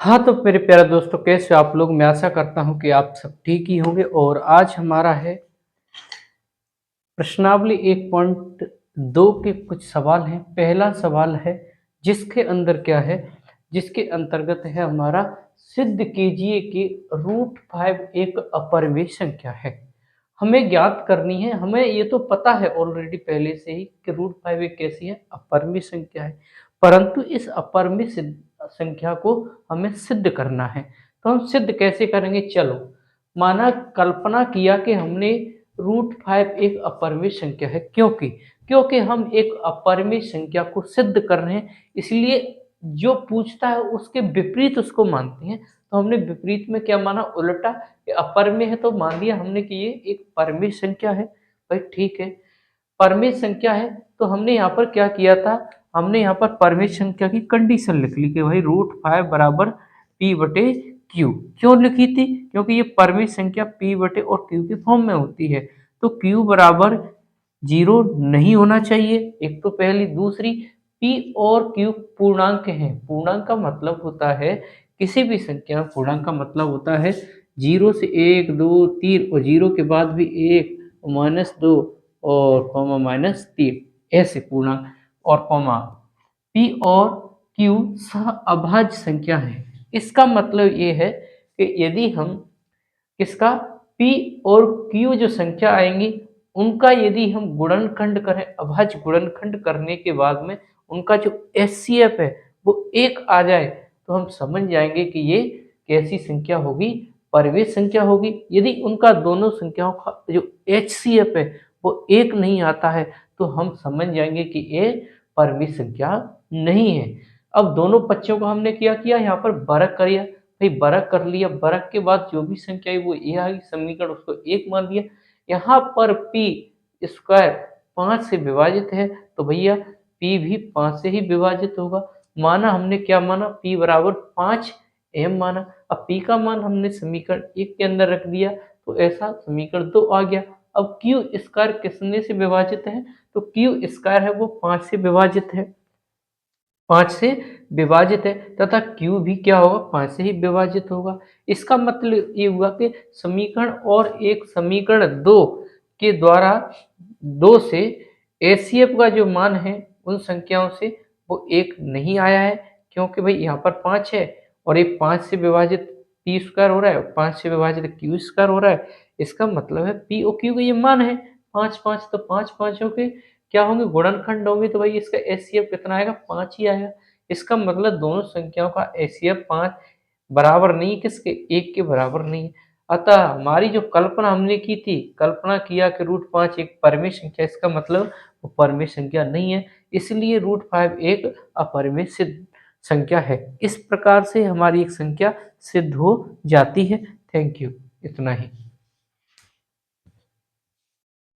हाँ, तो मेरे प्यारे दोस्तों कैसे आप लोग? मैं आशा करता हूँ कि आप सब ठीक ही होंगे और आज हमारा है प्रश्नावली 1.2 के कुछ सवाल हैं। पहला सवाल है जिसके अंदर क्या है, जिसके अंतर्गत है हमारा सिद्ध कीजिए कि √5 एक अपरिमेय संख्या है। हमें ज्ञात करनी है, हमें ये तो पता है ऑलरेडी पहले से ही कि √5 एक कैसी है, अपरिमेय संख्या है। परंतु इस अपरिमेय संख्या को हमें सिद्ध करना है। तो हम सिद्ध कैसे करेंगे? चलो, माना कल्पना किया कि हमने √5 एक अपरिमेय संख्या है। क्योंकि हम एक अपरिमेय संख्या को सिद्ध कर रहे हैं, इसलिए जो पूछता है उसके विपरीत उसको मानते हैं। तो हमने विपरीत में क्या माना? उल्टा। ये अपरिमेय है तो मान लिया हमने कि ये एक परिमेय संख्या है। भाई ठीक है, परिमेय संख्या है तो हमने यहाँ पर क्या किया था? हमने यहाँ पर परिमेय संख्या की कंडीशन लिख ली कि भाई √5 बराबर P बटे Q। क्यों लिखी थी? क्योंकि ये परिमेय संख्या P बटे और Q के फॉर्म में होती है। तो Q बराबर 0 नहीं होना चाहिए, एक तो पहली। दूसरी, P और Q पूर्णांक हैं। पूर्णांक का मतलब होता है, किसी भी संख्या में पूर्णांक का मतलब होता है 0 से 1, 2, 3 और 0 के बाद भी 1, -2 और -3, ऐसे पूर्णांक और कॉमा। P और Q सह अभाज्य संख्या है। इसका मतलब ये है कि यदि हम इसका P और Q जो संख्या आएंगी उनका यदि हम गुणनखंड करें, अभाज्य गुणनखंड करने के बाद में उनका जो HCF है वो 1 आ जाए, तो हम समझ जाएंगे कि ये कैसी संख्या होगी? परिमेय संख्या होगी। यदि उनका दोनों संख्याओं का जो HCF है वो 1 नहीं आता है, तो हम समझ जाएंगे कि ये परिमेय संख्या नहीं है। अब दोनों पक्षों को हमने क्या किया? यहाँ पर वर्ग किया। भाई वर्ग कर लिया, वर्ग के बाद जो भी संख्या है वो ये आ गई, समीकरण उसको 1 मान लिया। यहाँ पर P स्क्वायर 5 से विभाजित है, तो भैया P भी 5 से ही विभाजित होगा। माना हमने क्या माना? P बराबर 5 M माना। अब P का मान हमने समीकरण 1 के अंदर रख दिया, तो ऐसा समीकरण 2 आ गया। अब Q स्क्वायर किसने से विभाजित है? तो Q स्क्वायर है वो 5 से विभाजित है, 5 से विभाजित है, तथा Q भी क्या होगा? 5 से ही विभाजित होगा। इसका मतलब ये हुआ कि समीकरण और एक समीकरण 2 के द्वारा 2 से HCF का जो मान है उन संख्याओं से वो 1 नहीं आया है, क्योंकि भाई यहाँ पर 5 है और ये 5 से विभाजित P स्क्वायर हो रहा है, 5 से विभाजित Q स्क्वायर हो रहा है। इसका मतलब है P और Q का ये मान है 5 5, तो 5 5 के क्या होंगे? गुणनखंड होंगे, तो भाई इसका HCF कितना आएगा? 5 ही आएगा। इसका मतलब दोनों संख्याओं का HCF 5 बराबर नहीं है किसके? 1 के बराबर नहीं है। अतः हमारी जो कल्पना हमने की थी, कल्पना किया कि √5 एक परिमेय संख्या, इसका मतलब वो परिमेय संख्या नहीं है, इसलिए √5 एक अपरिमेय सिद्ध संख्या है। इस प्रकार से हमारी एक संख्या सिद्ध हो जाती है। Thank you. इतना ही।